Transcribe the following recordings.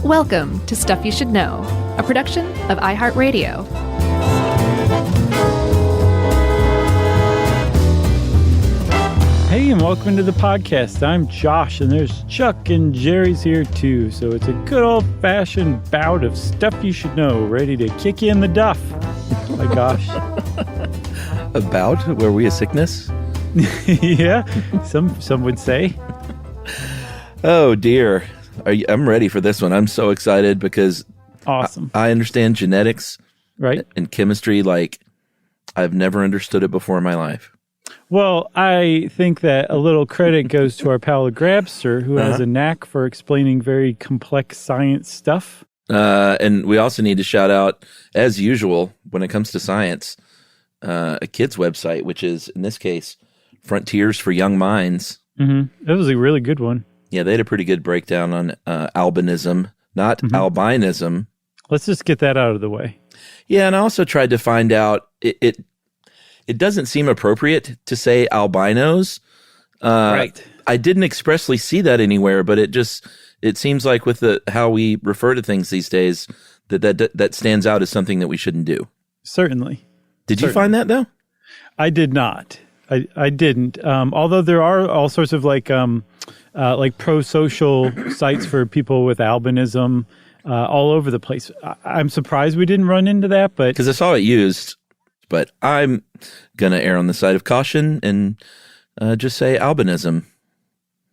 Welcome to Stuff You Should Know, a production of iHeartRadio. Hey, and welcome to the podcast. I'm Josh, and there's Chuck and Jerry's here too. So it's a good old-fashioned bout of Stuff You Should Know, ready to kick you in the duff. Oh my gosh. A bout? Were we a sickness? Yeah, some would say. Oh dear. I'm ready for this one. I'm so excited because Awesome. I understand genetics, Right? and chemistry like I've never understood it before in my life. Well, I think that a little credit goes to our pal Grabster, who has a knack for explaining very complex science stuff. And we also need to shout out, as usual, when it comes to science, a kid's website, which is, in this case, Frontiers for Young Minds. Mm-hmm. That was a really good one. Yeah, they had a pretty good breakdown on albinism, not albinism. Let's just get that out of the way. Yeah, and I also tried to find out, it doesn't seem appropriate to say albinos. Right. I didn't expressly see that anywhere, but it seems like with how we refer to things these days, that stands out as something that we shouldn't do. Certainly. Did you find that, though? I did not. I didn't. Although there are all sorts of like pro-social sites for people with albinism all over the place. I'm surprised we didn't run into that, but Because I saw it used, but I'm going to err on the side of caution and just say albinism.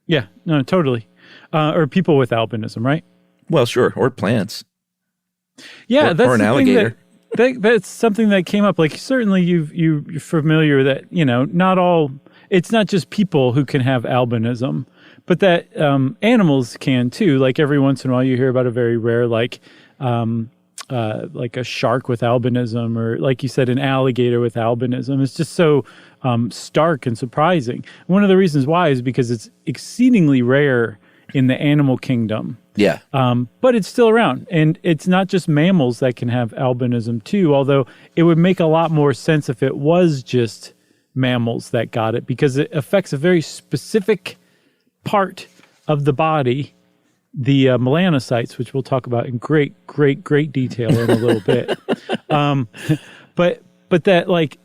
yeah, no, totally. Or people with albinism, right? Well, sure, or plants. Yeah, that's or an the thing alligator. That's something that came up. Like certainly you're familiar that, not all, it's not just people who can have albinism, but that animals can too. Like every once in a while you hear about a very rare, like a shark with albinism, or like you said, an alligator with albinism. It's just so stark and surprising. One of the reasons why is because it's exceedingly rare in the animal kingdom. Yeah. But it's still around. And it's not just mammals that can have albinism too, although it would make a lot more sense if it was just mammals that got it, because it affects a very specific part of the body, the melanocytes, which we'll talk about in great detail in a little bit. But that like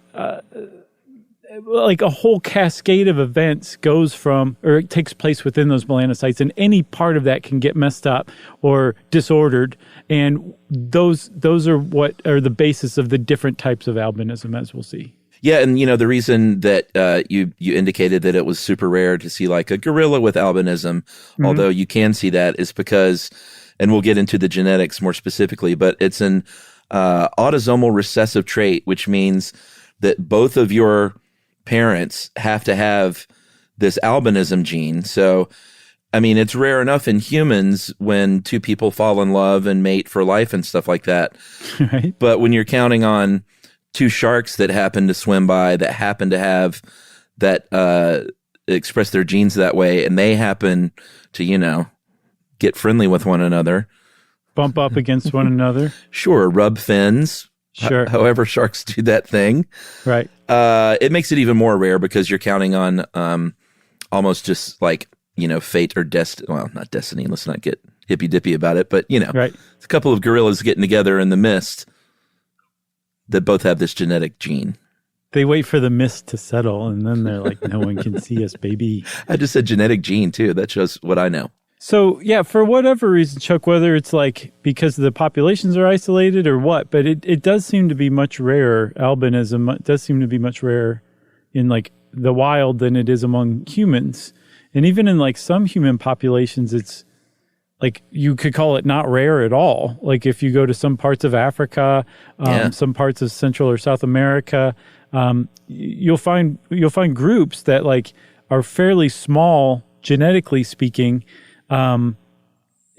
a whole cascade of events goes from, or it takes place within those melanocytes, and any part of that can get messed up or disordered. And those are what are the basis of the different types of albinism, as we'll see. Yeah, and the reason that you indicated that it was super rare to see like a gorilla with albinism, although you can see that, is because, and we'll get into the genetics more specifically, but it's an autosomal recessive trait, which means that both of your parents have to have this albinism gene. So, I mean, it's rare enough in humans when two people fall in love and mate for life and stuff like that. Right. But when you're counting on two sharks that happen to swim by, that happen to have that express their genes that way, and they happen to, get friendly with one another. Bump up against one another. Sure, rub fins. Sure. However sharks do that thing. Right. It makes it even more rare because you're counting on almost just like, fate or destiny. Well, not destiny. Let's not get hippy-dippy about it. But, right. It's a couple of gorillas getting together in the mist that both have this genetic gene. They wait for the mist to settle, and then they're like, no one can see us, baby. I just said genetic gene, too. That shows what I know. So, yeah, for whatever reason, Chuck, whether it's like because the populations are isolated or what, but it does seem to be much rarer. Albinism does seem to be much rarer in like the wild than it is among humans. And even in like some human populations, it's like you could call it not rare at all. Like if you go to some parts of Africa, some parts of Central or South America, you'll find groups that like are fairly small genetically speaking. And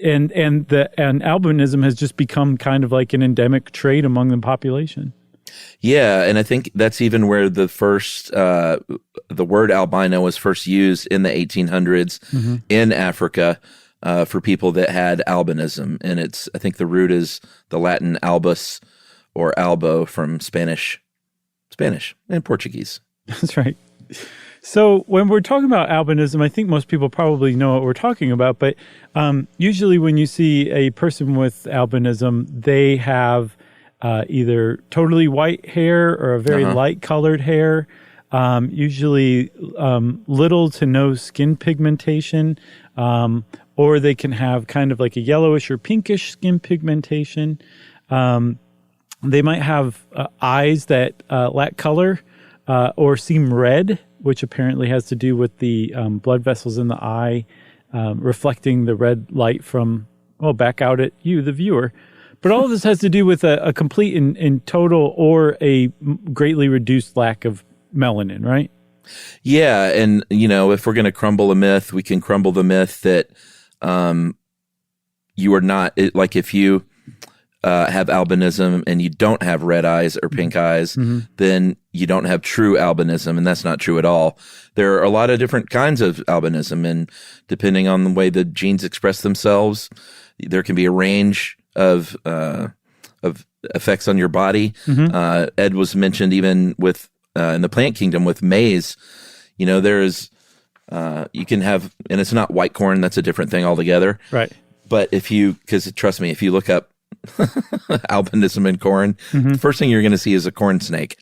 albinism has just become kind of like an endemic trait among the population. Yeah, and I think that's even where the first the word albino was first used in the 1800s in Africa for people that had albinism, and I think the root is the Latin albus or albo from Spanish and Portuguese. That's right. So when we're talking about albinism, I think most people probably know what we're talking about. But usually when you see a person with albinism, they have either totally white hair or a very light colored hair, usually little to no skin pigmentation, or they can have kind of like a yellowish or pinkish skin pigmentation. They might have eyes that lack color or seem red, which apparently has to do with the blood vessels in the eye reflecting the red light from, back out at you, the viewer. But all of this has to do with a complete and total or a greatly reduced lack of melanin, right? Yeah. And, if we're going to crumble a myth, we can crumble the myth that you are not, like if you have albinism and you don't have red eyes or pink eyes, then you don't have true albinism, and that's not true at all. There are a lot of different kinds of albinism, and depending on the way the genes express themselves, there can be a range of effects on your body. Ed was mentioned even with in the plant kingdom with maize. There is you can have, and it's not white corn, that's a different thing altogether. Right. But because trust me, if you look up albinism in corn, the first thing you're going to see is a corn snake.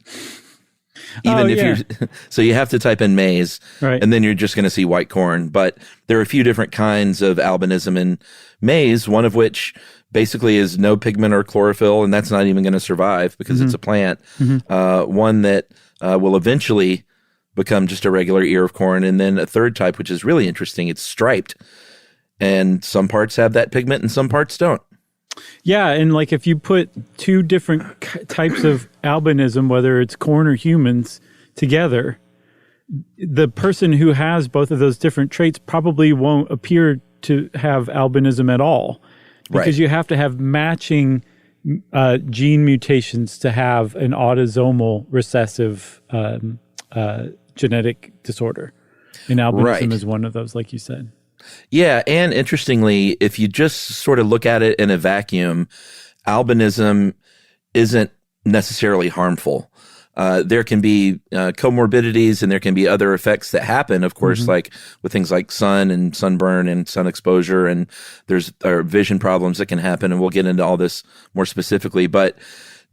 So you have to type in maize, right, and then you're just going to see white corn. But there are a few different kinds of albinism in maize, one of which basically is no pigment or chlorophyll, and that's not even going to survive because it's a plant. One that will eventually become just a regular ear of corn, and then a third type, which is really interesting, it's striped. And some parts have that pigment and some parts don't. Yeah, and like if you put two different types of albinism, whether it's corn or humans, together, the person who has both of those different traits probably won't appear to have albinism at all, because you have to have matching gene mutations to have an autosomal recessive genetic disorder. And albinism is one of those, like you said. Yeah, and interestingly, if you just sort of look at it in a vacuum, albinism isn't necessarily harmful. There can be comorbidities and there can be other effects that happen, of course, like with things like sun and sunburn and sun exposure, and there's vision problems that can happen, and we'll get into all this more specifically. But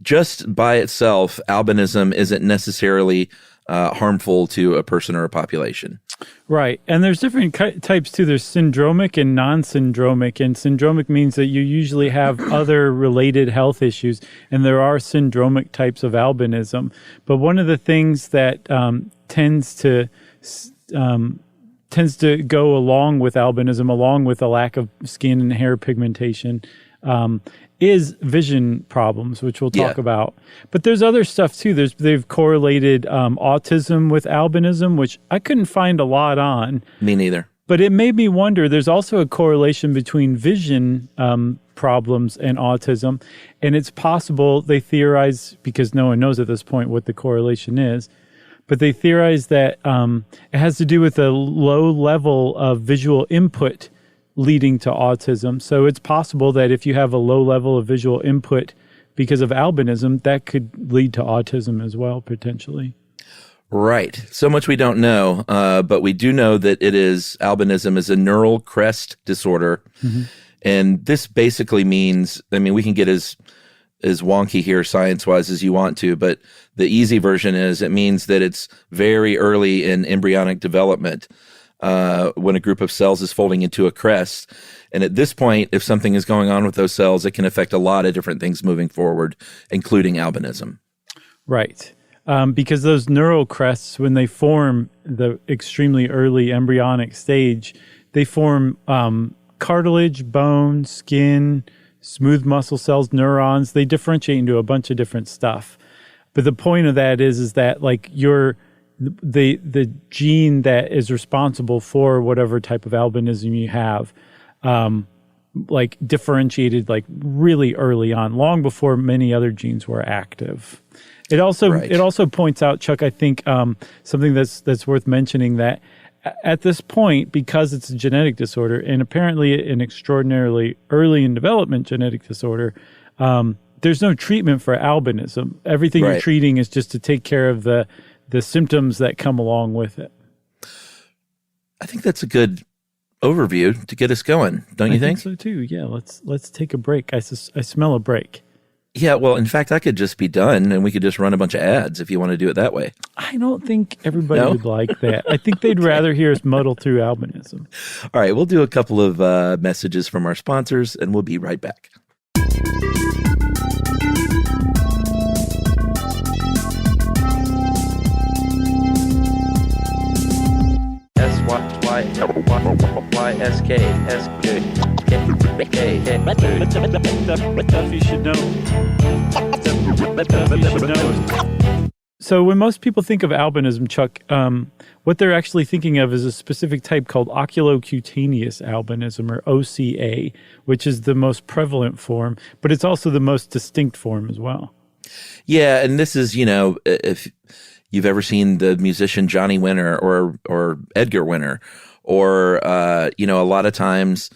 just by itself, albinism isn't necessarily harmful to a person or a population. Right. And there's different types too. There's syndromic and non-syndromic. And syndromic means that you usually have other related health issues. And there are syndromic types of albinism. But one of the things that tends to go along with albinism, along with a lack of skin and hair pigmentation, is vision problems, which we'll talk about. But there's other stuff too. They've correlated autism with albinism, which I couldn't find a lot on. Me neither. But it made me wonder, there's also a correlation between vision problems and autism. And it's possible, they theorize, because no one knows at this point what the correlation is, but they theorize that it has to do with a low level of visual input leading to autism. So it's possible that if you have a low level of visual input because of albinism, that could lead to autism as well, potentially. Right. So much we don't know, but we do know that albinism is a neural crest disorder. And this basically means, we can get as wonky here science-wise as you want to, but the easy version is it means that it's very early in embryonic development. When a group of cells is folding into a crest. And at this point, if something is going on with those cells, it can affect a lot of different things moving forward, including albinism. Right. Because those neural crests, when they form the extremely early embryonic stage, they form cartilage, bone, skin, smooth muscle cells, neurons. They differentiate into a bunch of different stuff. But the point of that is that like the gene that is responsible for whatever type of albinism you have, like differentiated like really early on, long before many other genes were active. It also points out, Chuck, I think something that's worth mentioning, that at this point, because it's a genetic disorder and apparently an extraordinarily early in development genetic disorder, there's no treatment for albinism. Everything you're treating is just to take care of the symptoms that come along with it. I think that's a good overview to get us going, don't you think? I think so too. Yeah, let's take a break. I smell a break. Yeah, well, in fact, I could just be done and we could just run a bunch of ads if you want to do it that way. I don't think everybody would like that. I think they'd rather hear us muddle through albinism. All right, we'll do a couple of messages from our sponsors and we'll be right back. Stuff you should know. So when most people think of albinism, Chuck, what they're actually thinking of is a specific type called oculocutaneous albinism, or OCA, which is the most prevalent form, but it's also the most distinct form as well. Yeah, and this is, if you've ever seen the musician Johnny Winter or Edgar Winter, or, a lot of times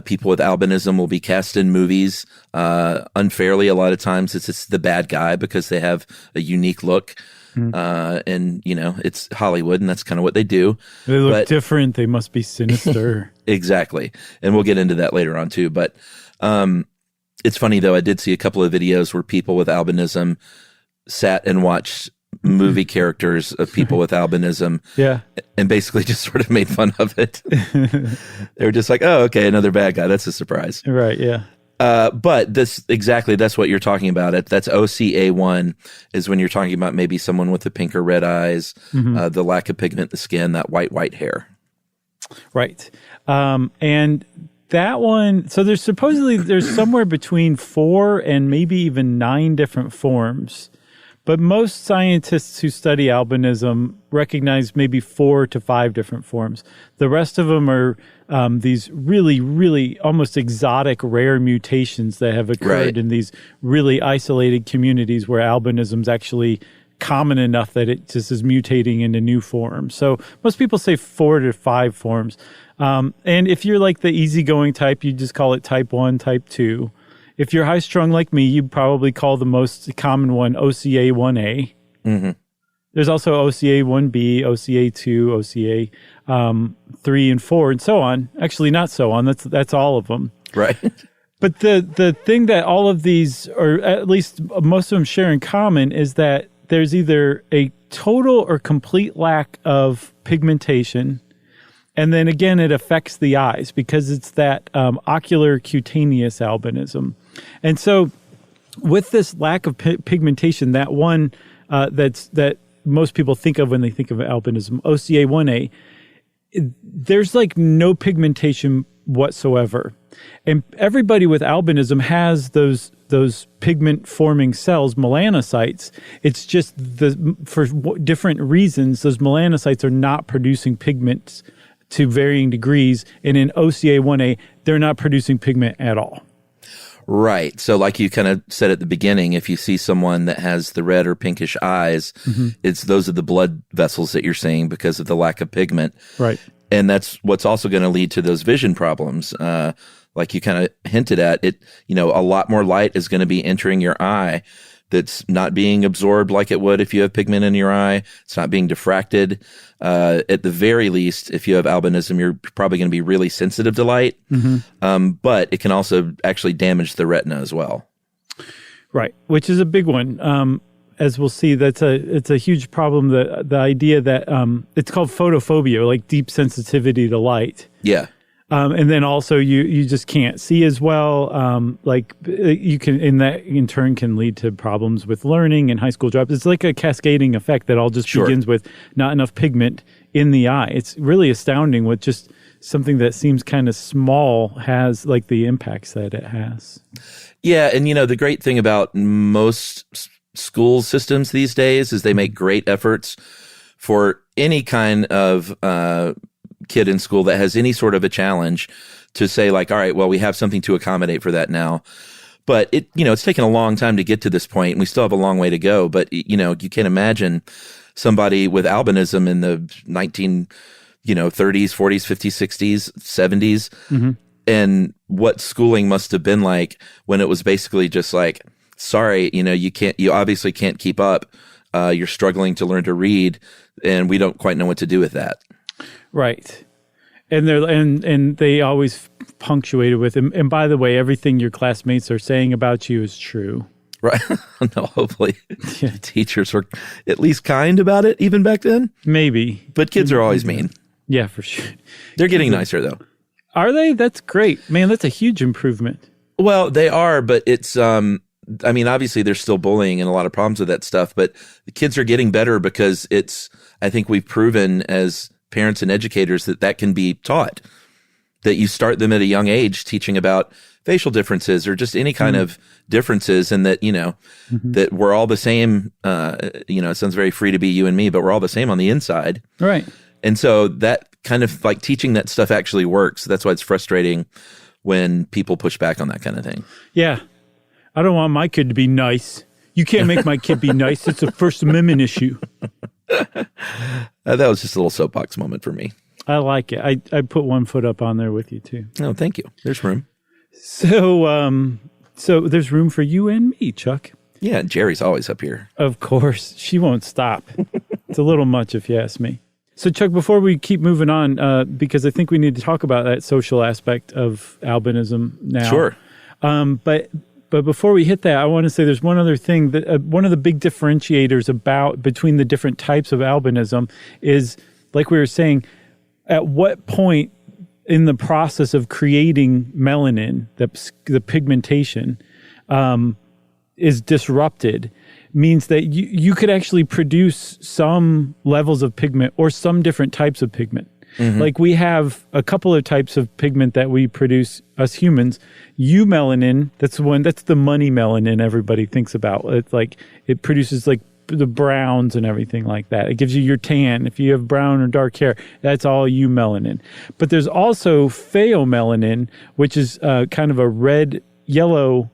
people with albinism will be cast in movies unfairly. A lot of times it's the bad guy because they have a unique look. And, it's Hollywood, and that's kind of what they do. They look different. They must be sinister. Exactly. And we'll get into that later on, too. But it's funny, though. I did see a couple of videos where people with albinism sat and watched movie characters of people with albinism, and basically just sort of made fun of it. They were just like, "Oh, okay, another bad guy. That's a surprise." Right? Yeah. But that's what you're talking about. That's OCA1 is when you're talking about maybe someone with the pink or red eyes, the lack of pigment in the skin, that white hair. Right. And that one. So there's somewhere between 4 and maybe even 9 different forms. But most scientists who study albinism recognize maybe 4 to 5 different forms. The rest of them are these really, really almost exotic, rare mutations that have occurred in these really isolated communities where albinism is actually common enough that it just is mutating into new forms. So most people say 4 to 5 forms. And if you're like the easygoing type, you just call it type 1, type 2. If you're high strung like me, you'd probably call the most common one OCA1A. Mm-hmm. There's also OCA1B, OCA2, OCA 3 and 4, and so on. Actually, not so on. That's all of them. Right. But the thing that all of these, or at least most of them, share in common is that there's either a total or complete lack of pigmentation. And then again, it affects the eyes because it's that ocular cutaneous albinism. And so with this lack of pigmentation, that one that most people think of when they think of albinism, OCA1A, there's like no pigmentation whatsoever. And everybody with albinism has those pigment forming cells, melanocytes. It's just for different reasons, those melanocytes are not producing pigments to varying degrees, and in OCA1A, they're not producing pigment at all. Right. So like you kind of said at the beginning, if you see someone that has the red or pinkish eyes, those are the blood vessels that you're seeing because of the lack of pigment. Right. And that's what's also going to lead to those vision problems. Like you kind of hinted at it, a lot more light is going to be entering your eye that's not being absorbed like it would if you have pigment in your eye. It's not being diffracted. At the very least, if you have albinism, you're probably going to be really sensitive to light. But it can also actually damage the retina as well. Right, which is a big one. As we'll see, it's a huge problem. The idea that it's called photophobia, like deep sensitivity to light. Yeah. And then also you just can't see as well. Like you can, in turn can lead to problems with learning and high school drops. It's like a cascading effect that all just begins with not enough pigment in the eye. It's really astounding what just something that seems kind of small has like the impacts that it has. Yeah. And the great thing about most school systems these days is they make great efforts for any kind of, kid in school that has any sort of a challenge to say like, all right, well, we have something to accommodate for that now. But it's taken a long time to get to this point, and we still have a long way to go. But you can imagine somebody with albinism in the 30s, 40s, 50s, 60s, 70s, and what schooling must have been like when it was basically just like, sorry, you obviously can't keep up. You're struggling to learn to read, and we don't quite know what to do with that. Right. And they always punctuate it with, and by the way, everything your classmates are saying about you is true. Right. No, hopefully teachers were at least kind about it even back then. Maybe. But kids are always mean. Yeah, for sure. They're getting nicer, though. Are they? That's great. Man, that's a huge improvement. Well, they are, but it's, obviously there's still bullying and a lot of problems with that stuff, but the kids are getting better because I think we've proven as parents and educators that can be taught, that you start them at a young age teaching about facial differences or just any kind of differences, and that, that we're all the same. It sounds very free to be you and me, but we're all the same on the inside. Right. And so that kind of like teaching that stuff actually works. That's why it's frustrating when people push back on that kind of thing. Yeah. I don't want my kid to be nice. You can't make my kid be nice. It's a First Amendment issue. That was just a little soapbox moment for me. I like it. I put one foot up on there with you too. Oh, thank you. There's room. So there's room for you and me, Chuck. Yeah, Jerry's always up here. Of course. She won't stop. It's a little much if you ask me. So Chuck, before we keep moving on, because I think we need to talk about that social aspect of albinism now. Sure. But before we hit that, I want to say there's one other thing that one of the big differentiators between the different types of albinism is, like we were saying, at what point in the process of creating melanin, the pigmentation is disrupted, means that you could actually produce some levels of pigment or some different types of pigment. Mm-hmm. Like we have a couple of types of pigment that we produce, us humans. Eumelanin, that's the money melanin everybody thinks about. It's like it produces like the browns and everything like that. It gives you your tan. If you have brown or dark hair, that's all eumelanin. But there's also pheomelanin, which is kind of a red-yellow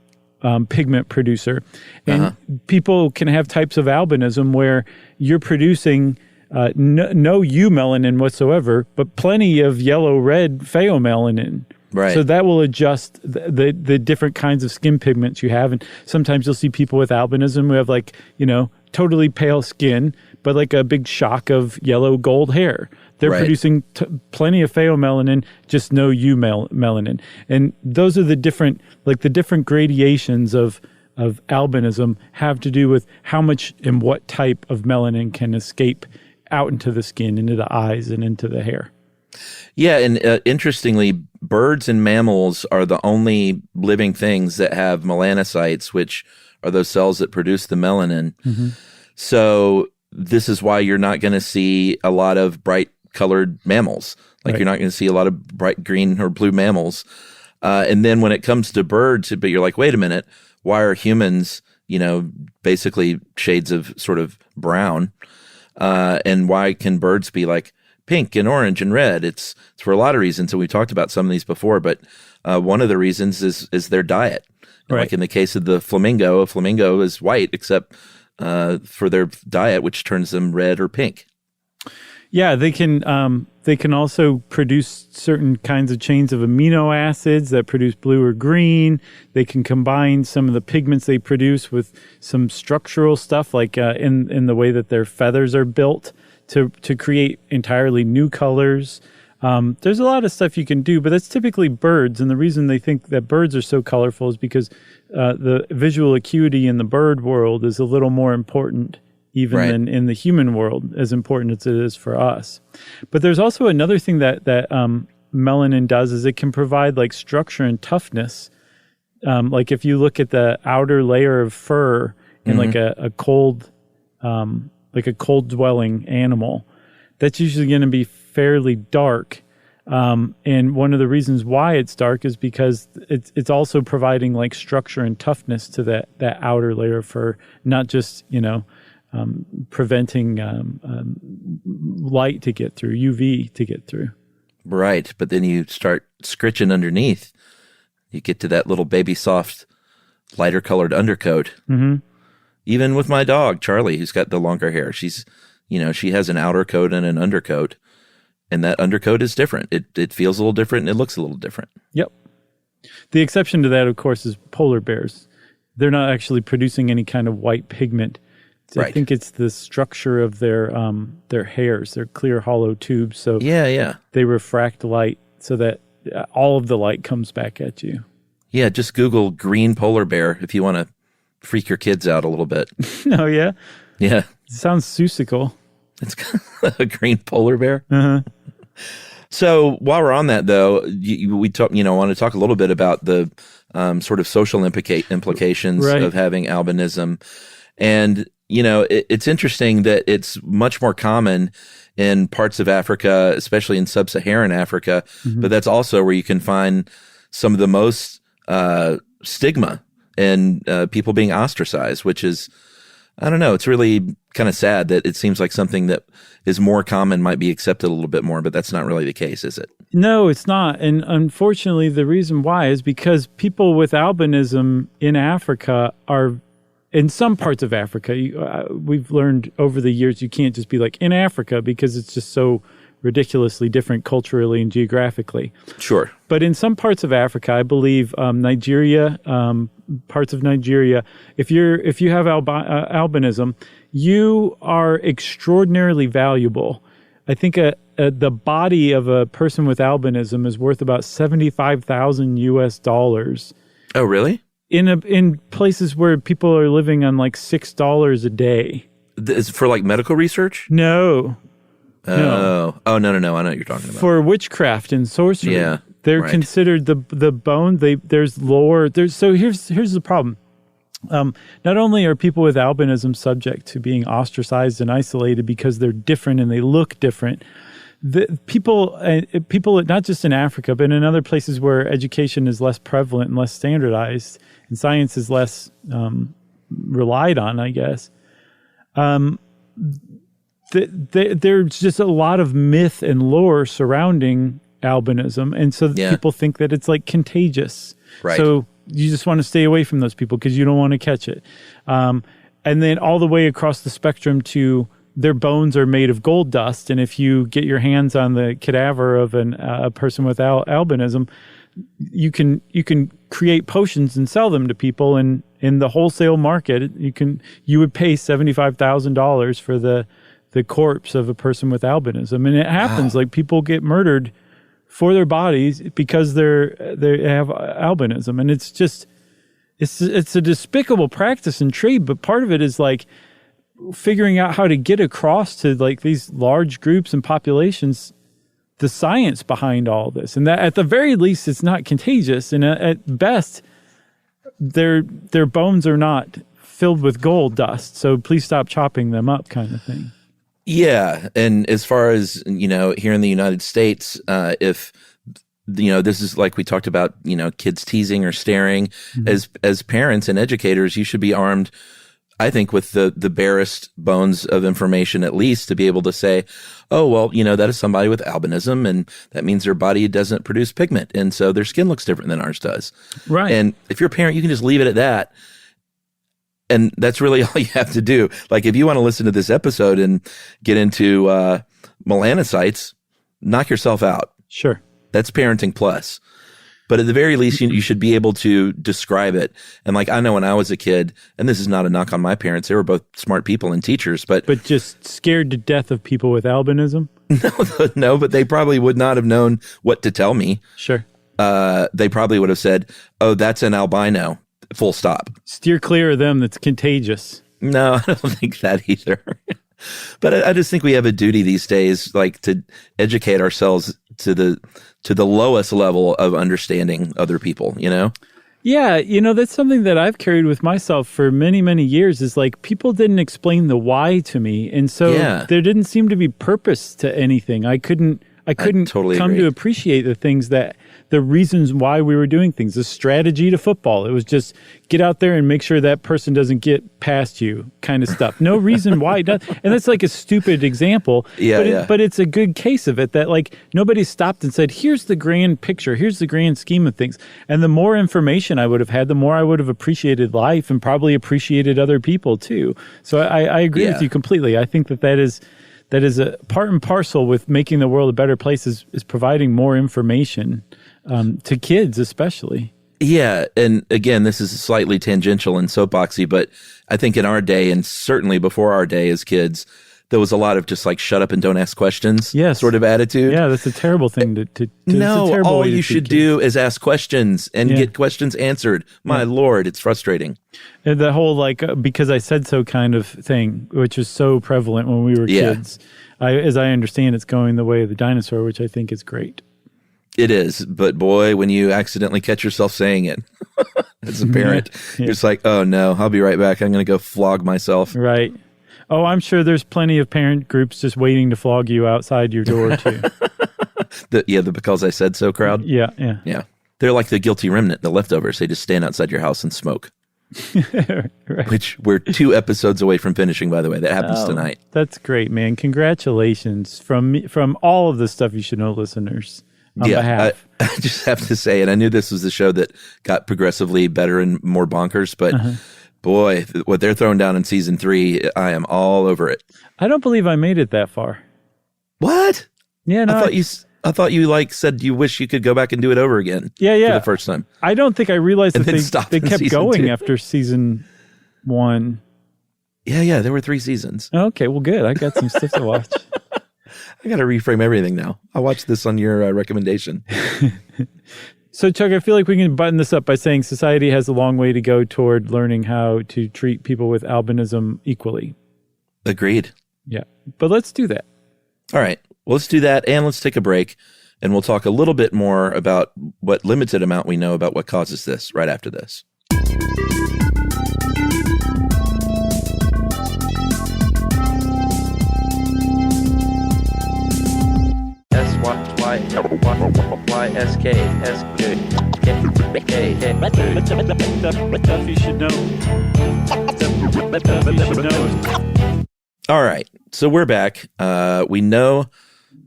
pigment producer. And people can have types of albinism where you're producing no eumelanin whatsoever, but plenty of yellow-red pheomelanin. Right. So that will adjust the different kinds of skin pigments you have. And sometimes you'll see people with albinism who have totally pale skin, but like a big shock of yellow gold hair. They're producing plenty of pheomelanin, just no eumelanin. And those are the different gradations of albinism have to do with how much and what type of melanin can escape out into the skin, into the eyes, and into the hair. Yeah, and interestingly, birds and mammals are the only living things that have melanocytes, which are those cells that produce the melanin. Mm-hmm. So this is why you're not going to see a lot of bright colored mammals. Like you're not going to see a lot of bright green or blue mammals. And then when it comes to birds, but you're like, wait a minute, why are humans, basically shades of sort of brown? And why can birds be like pink and orange and red? It's for a lot of reasons. And we talked about some of these before, but one of the reasons is their diet. Right. Like in the case of the flamingo, a flamingo is white except for their diet, which turns them red or pink. Yeah, they can also produce certain kinds of chains of amino acids that produce blue or green. They can combine some of the pigments they produce with some structural stuff, like in the way that their feathers are built to create entirely new colors. There's a lot of stuff you can do, but that's typically birds. And the reason they think that birds are so colorful is because the visual acuity in the bird world is a little more important even than in the human world, as important as it is for us. But there's also another thing that melanin does is it can provide like structure and toughness. Like if you look at the outer layer of fur in like a cold dwelling animal, that's usually going to be fairly dark. And one of the reasons why it's dark is because it's also providing like structure and toughness to that outer layer of fur, not just, preventing light to get through, UV to get through. Right. But then you start scritching underneath. You get to that little baby soft, lighter colored undercoat. Mm-hmm. Even with my dog, Charlie, who's got the longer hair, she's, she has an outer coat and an undercoat. And that undercoat is different. It feels a little different and it looks a little different. Yep. The exception to that, of course, is polar bears. They're not actually producing any kind of white pigment. I think it's the structure of their hairs. They're clear, hollow tubes. So they refract light so that all of the light comes back at you. Yeah, just Google green polar bear if you want to freak your kids out a little bit. Oh, yeah? Yeah. It sounds susical. It's a green polar bear. Uh-huh. So while we're on that, though, we want to talk a little bit about the sort of social implications of having albinism. And, it's interesting that it's much more common in parts of Africa, especially in sub-Saharan Africa, but that's also where you can find some of the most stigma and people being ostracized, which is, I don't know, it's really kind of sad that it seems like something that is more common might be accepted a little bit more, but that's not really the case, is it? No, it's not. And unfortunately, the reason why is because people with albinism in Africa are, in some parts of Africa, we've learned over the years, you can't just be like in Africa because it's just so ridiculously different culturally and geographically. Sure. But in some parts of Africa, I believe Nigeria, parts of Nigeria, if you have albinism, you are extraordinarily valuable. I think the body of a person with albinism is worth about $75,000 US. Oh, really? In places where people are living on like $6 a day. Is it for like medical research? No. No. Oh, no. I know what you're talking about. For witchcraft and sorcery. Yeah. They're considered the bone. There's lore. So here's the problem. Not only are people with albinism subject to being ostracized and isolated because they're different and they look different, the people not just in Africa but in other places where education is less prevalent and less standardized and science is less relied on, I guess. There's just a lot of myth and lore surrounding albinism, and so people think that it's like contagious. Right. So you just want to stay away from those people because you don't want to catch it. And then all the way across the spectrum to their bones are made of gold dust, and if you get your hands on the cadaver of a person with albinism, you can create potions and sell them to people, and in the wholesale market, you would pay $75,000 for the corpse of a person with albinism. And it happens. Like people get murdered for their bodies because they have albinism. And it's just, it's a despicable practice and trade. But part of it is like figuring out how to get across to like these large groups and populations, the science behind all this. And that at the very least, it's not contagious. And at best, their bones are not filled with gold dust. So please stop chopping them up, kind of thing. Yeah. And as far as, here in the United States, if, this is like we talked about, kids teasing or staring, as parents and educators, you should be armed, I think, with the barest bones of information, at least, to be able to say, oh, well, that is somebody with albinism, and that means their body doesn't produce pigment. And so their skin looks different than ours does. Right. And if you're a parent, you can just leave it at that. And that's really all you have to do. Like, if you want to listen to this episode and get into melanocytes, knock yourself out. Sure. That's parenting plus. But at the very least, you should be able to describe it. And like, I know when I was a kid, and this is not a knock on my parents, they were both smart people and teachers, but just scared to death of people with albinism? No, but they probably would not have known what to tell me. Sure. They probably would have said, oh, that's an albino. Full stop. Steer clear of them. That's contagious. No, I don't think that either. But I just think we have a duty these days, like to educate ourselves to the lowest level of understanding other people, Yeah, that's something that I've carried with myself for many, many years is like people didn't explain the why to me. And so there didn't seem to be purpose to anything. I couldn't totally come to appreciate the reasons why we were doing things, the strategy to football. It was just get out there and make sure that person doesn't get past you kind of stuff. No reason why it does. And that's like a stupid example, but it's a good case of it that like nobody stopped and said, here's the grand picture. Here's the grand scheme of things. And the more information I would have had, the more I would have appreciated life and probably appreciated other people too. So I agree with you completely. I think that is a part and parcel with making the world a better place is providing more information to kids especially. Yeah, and again, this is slightly tangential and soapboxy, but I think in our day, and certainly before our day as kids, there was a lot of just like shut up and don't ask questions sort of attitude. Yeah, that's a terrible thing to no, all you should do is ask questions and get questions answered. My Lord, it's frustrating. And the whole like, because I said so kind of thing, which was so prevalent when we were kids. As I understand, it's going the way of the dinosaur, which I think is great. It is, but boy, when you accidentally catch yourself saying it as a parent, you're just like, oh no, I'll be right back. I'm going to go flog myself. Right. Oh, I'm sure there's plenty of parent groups just waiting to flog you outside your door too. the because I said so crowd. Yeah. They're like the guilty remnant, the leftovers. They just stand outside your house and smoke. Right. Which we're 2 episodes away from finishing, by the way. That happens tonight. That's great, man. Congratulations from all of the Stuff You Should Know listeners. On behalf. I just have to say, and I knew this was the show that got progressively better and more bonkers, but boy, what they're throwing down in season 3, I am all over it. I don't believe I made it that far. What? Yeah, no. I thought you like said you wish you could go back and do it over again. Yeah. For the first time. I don't think I realized and that they kept going after season 1. Yeah, there were 3 seasons. Okay, well, good. I got some stuff to watch. I got to reframe everything now. I watched this on your recommendation. So, Chuck, I feel like we can button this up by saying society has a long way to go toward learning how to treat people with albinism equally. Agreed. Yeah, but let's do that. All right. Well, let's do that, and let's take a break, and we'll talk a little bit more about what limited amount we know about what causes this right after this. Stuff you should know. All right, so we're back. We know,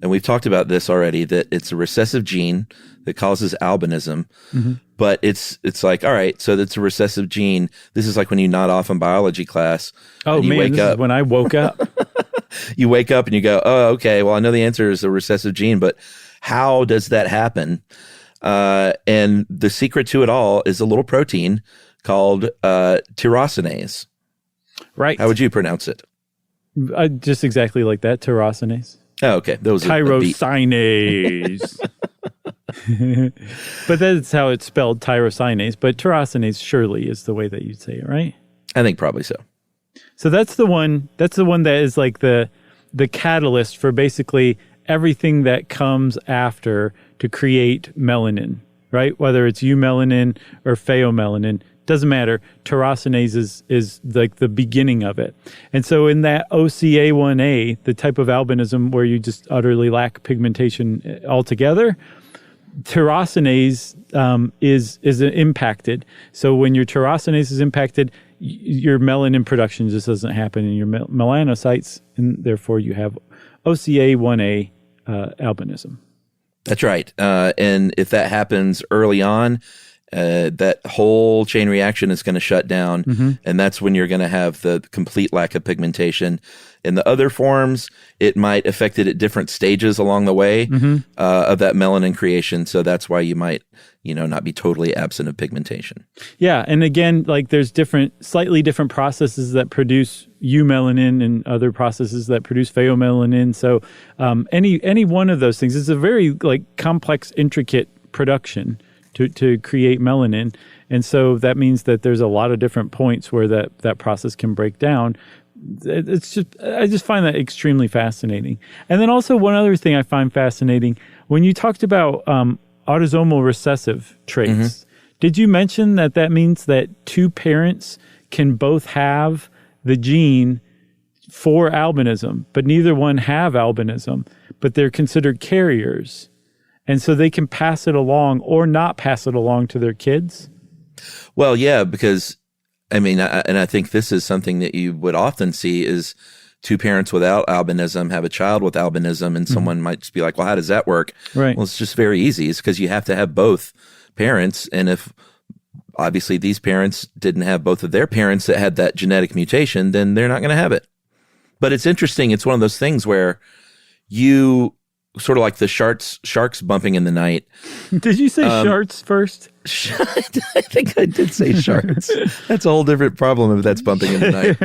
and we've talked about this already, that it's a recessive gene that causes albinism. But it's like, all right, so that's a recessive gene. This is like when you nod off in biology class. Oh man, wake this up. is when I woke up. You wake up and you go, oh, okay, well, I know the answer is a recessive gene, but how does that happen? And the secret to it all is a little protein called tyrosinase. Right. How would you pronounce it? Just exactly like that, tyrosinase. Oh, okay. That was tyrosinase. But that's how it's spelled, tyrosinase. But tyrosinase surely is the way that you'd say it, right? I think probably so. So that's the one that is like the catalyst for basically everything that comes after to create melanin, right? Whether it's eumelanin or pheomelanin, doesn't matter. Tyrosinase is like the beginning of it. And so in that OCA1A, the type of albinism where you just utterly lack pigmentation altogether, tyrosinase is impacted. So when your tyrosinase is impacted, your melanin production just doesn't happen in your melanocytes, and therefore you have OCA1A albinism. That's right. And if that happens early on, that whole chain reaction is going to shut down, and that's when you're going to have the complete lack of pigmentation. In the other forms, it might affect it at different stages along the way of that melanin creation. So that's why you might, not be totally absent of pigmentation. Yeah, and again, like there's slightly different processes that produce eumelanin and other processes that produce pheomelanin. So any one of those things is a very complex, intricate production to create melanin. And so that means that there's a lot of different points where that process can break down. I just find that extremely fascinating. And then also one other thing I find fascinating, when you talked about autosomal recessive traits, did you mention that means that two parents can both have the gene for albinism, but neither one have albinism, but they're considered carriers? And so they can pass it along or not pass it along to their kids? Well, yeah, because, I think this is something that you would often see is two parents without albinism have a child with albinism, and someone might just be like, well, how does that work? Right. Well, it's just very easy. It's because you have to have both parents. And if obviously these parents didn't have both of their parents that had that genetic mutation, then they're not going to have it. But it's interesting. It's one of those things where sort of like the sharks bumping in the night. Did you say sharks first? I think I did say sharks. That's a whole different problem if that's bumping in the night.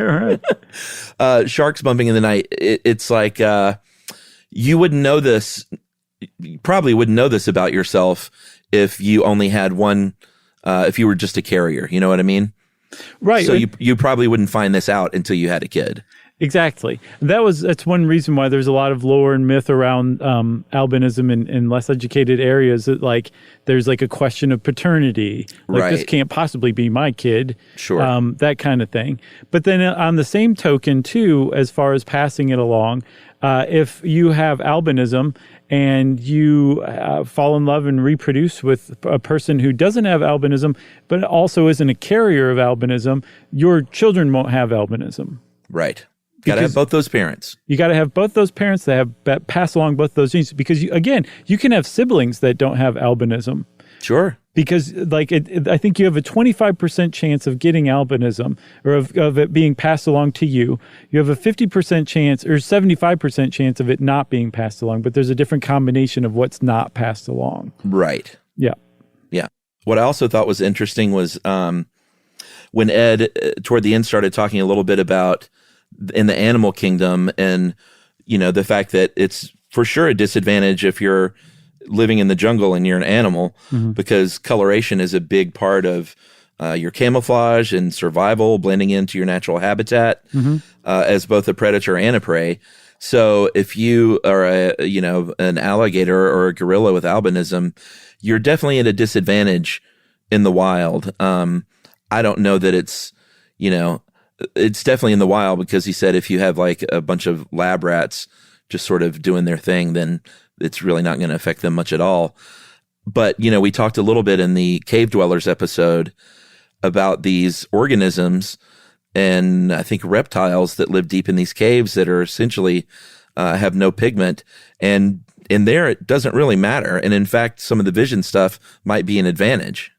Right. Sharks bumping in the night. It's like you wouldn't know this. You probably wouldn't know this about yourself if you only had one. If you were just a carrier, you know what I mean? Right. So you probably wouldn't find this out until you had a kid. Exactly. That's one reason why there's a lot of lore and myth around albinism in less educated areas. That like there's like a question of paternity. Like this can't possibly be my kid. Sure. That kind of thing. But then on the same token too, as far as passing it along, if you have albinism and you fall in love and reproduce with a person who doesn't have albinism, but also isn't a carrier of albinism, your children won't have albinism. Right. Got to have both those parents. You got to have both those parents that pass along both those genes, because you can have siblings that don't have albinism. Sure. Because I think you have a 25% chance of getting albinism, or of it being passed along to you. You have a 50% chance or 75% chance of it not being passed along, but there's a different combination of what's not passed along. Right. Yeah. Yeah. What I also thought was interesting was when Ed, toward the end, started talking a little bit about in the animal kingdom, and the fact that it's for sure a disadvantage if you're living in the jungle and you're an animal, because coloration is a big part of your camouflage and survival, blending into your natural habitat as both a predator and a prey. So if you are an alligator or a gorilla with albinism, you're definitely at a disadvantage in the wild. I don't know that it's definitely in the wild, because he said if you have like a bunch of lab rats just sort of doing their thing, then it's really not going to affect them much at all. But, we talked a little bit in the Cave Dwellers episode about these organisms, and I think reptiles that live deep in these caves that are essentially have no pigment. And in there, it doesn't really matter. And in fact, some of the vision stuff might be an advantage.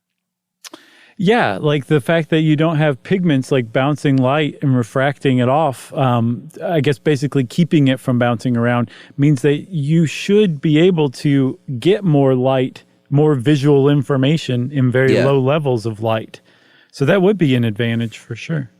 Yeah, like the fact that you don't have pigments like bouncing light and refracting it off, I guess basically keeping it from bouncing around, means that you should be able to get more light, more visual information in very low levels of light. So that would be an advantage for sure.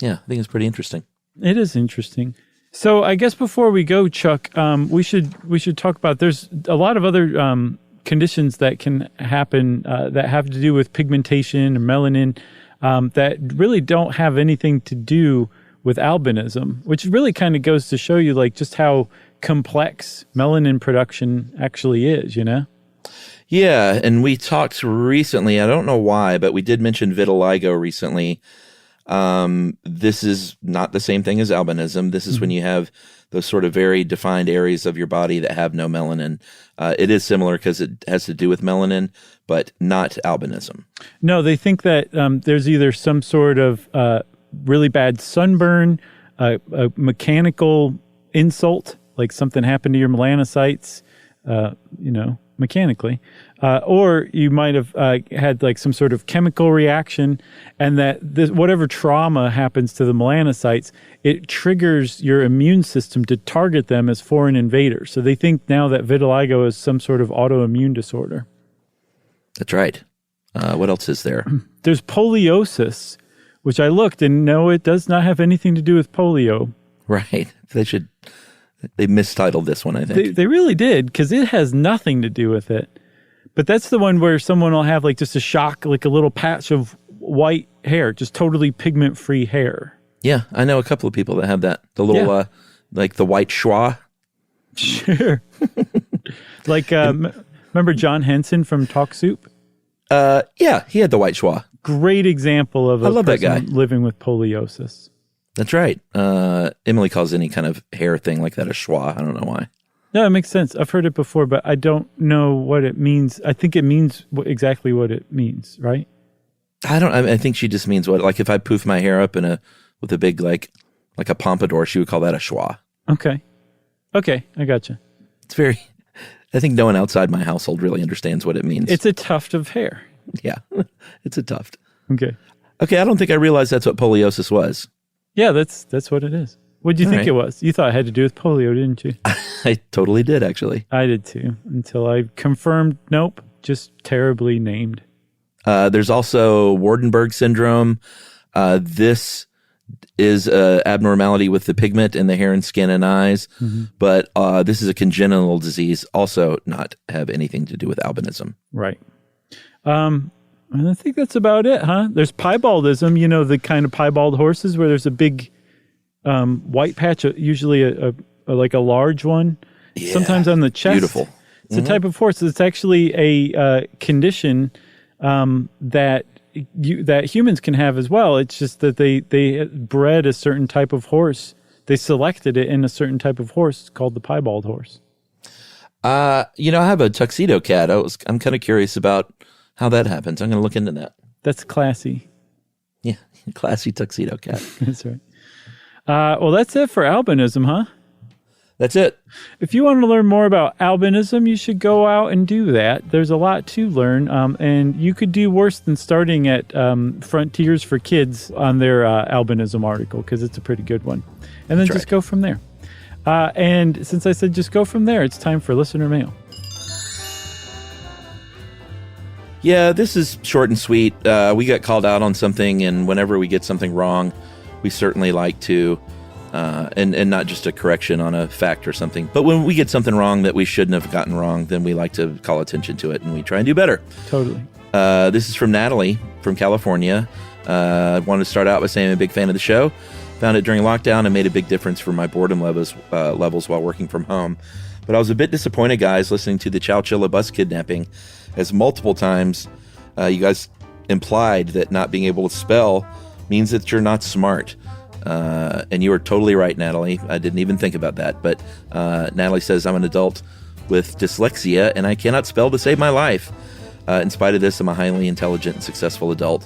Yeah, I think it's pretty interesting. It is interesting. So I guess before we go, Chuck, we should talk about, there's a lot of other conditions that can happen that have to do with pigmentation or melanin that really don't have anything to do with albinism, which really kind of goes to show you like just how complex melanin production actually is, Yeah, and we talked recently, I don't know why, but we did mention vitiligo recently. This is not the same thing as albinism. This is when you have those sort of very defined areas of your body that have no melanin. It is similar because it has to do with melanin, but not albinism. No, they think that there's either some sort of really bad sunburn, a mechanical insult, like something happened to your melanocytes, mechanically, or you might have had like some sort of chemical reaction, and that whatever trauma happens to the melanocytes, it triggers your immune system to target them as foreign invaders. So they think now that vitiligo is some sort of autoimmune disorder. That's right. What else is there? There's poliosis, which I looked, and no, it does not have anything to do with polio. Right. They mistitled this one, I think. They really did, because it has nothing to do with it. But that's the one where someone will have like just a shock, like a little patch of white hair, just totally pigment-free hair. Yeah, I know a couple of people that have that. The little, like the white schwa. Sure. Like, remember John Henson from Talk Soup? Yeah, he had the white schwa. Great example of a person living with poliosis. That's right. Emily calls any kind of hair thing like that a schwa. I don't know why. No, it makes sense. I've heard it before, but I don't know what it means. I think it means exactly what it means, right? I think she just means what, like if I poof my hair up with a big, like a pompadour, she would call that a schwa. Okay. I gotcha. I think no one outside my household really understands what it means. It's a tuft of hair. Yeah, it's a tuft. Okay, I don't think I realized that's what poliosis was. Yeah, that's what it is. What do you All think right. it was? You thought it had to do with polio, didn't you? I totally did, actually. I did too, until I confirmed, nope, just terribly named. There's also Waardenburg syndrome. This is an abnormality with the pigment in the hair and skin and eyes, but this is a congenital disease, also not have anything to do with albinism. Right. And I think that's about it, huh? There's piebaldism, you know, the kind of piebald horses where there's a big white patch, usually a like a large one, Yeah. sometimes on the chest. Beautiful. It's a type of horse. It's actually a condition that humans can have as well. It's just that they bred a certain type of horse. They selected it in a certain type of horse called the piebald horse. I have a tuxedo cat. I'm kind of curious about how that happens. I'm going to look into that. That's classy. Yeah, classy tuxedo cat. That's right. Well, that's it for albinism, huh? That's it. If you want to learn more about albinism, you should go out and do that. There's a lot to learn, and you could do worse than starting at Frontiers for Kids on their albinism article, because it's a pretty good one. And then just go from there. And since I said just go from there, it's time for listener mail. Yeah, this is short and sweet. We got called out on something, and whenever we get something wrong, we certainly like to, and not just a correction on a fact or something, but when we get something wrong that we shouldn't have gotten wrong, then we like to call attention to it, and we try and do better. Totally. This is from Natalie from California. I wanted to start out by saying I'm a big fan of the show. Found it during lockdown and made a big difference for my boredom levels while working from home. But I was a bit disappointed, guys, listening to the Chowchilla bus kidnapping, as multiple times you guys implied that not being able to spell means that you're not smart. And you are totally right, Natalie. I didn't even think about that. But Natalie says, I'm an adult with dyslexia, and I cannot spell to save my life. In spite of this, I'm a highly intelligent and successful adult.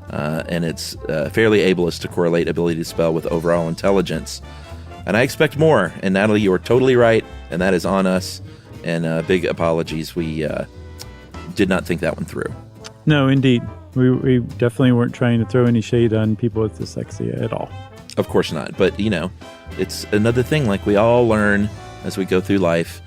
And it's fairly ableist to correlate ability to spell with overall intelligence. And I expect more. And Natalie, you are totally right, and that is on us. And big apologies. We did not think that one through. No, indeed. We definitely weren't trying to throw any shade on people with dyslexia at all. Of course not. But, it's another thing. Like, we all learn as we go through life.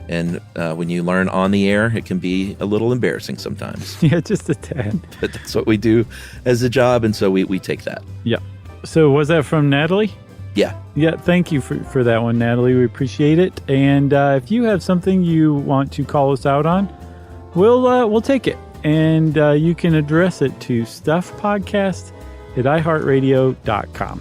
And when you learn on the air, it can be a little embarrassing sometimes. Yeah, just a tad. But that's what we do as a job, and so we take that. Yeah. So was that from Natalie? Yeah. Yeah, thank you for that one, Natalie. We appreciate it. And if you have something you want to call us out on, we'll take it. And you can address it to stuffpodcast@iHeartRadio.com.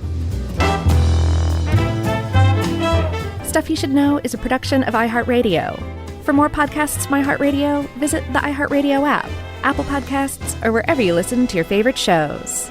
Stuff You Should Know is a production of iHeartRadio. For more podcasts from iHeartRadio, visit the iHeartRadio app, Apple Podcasts, or wherever you listen to your favorite shows.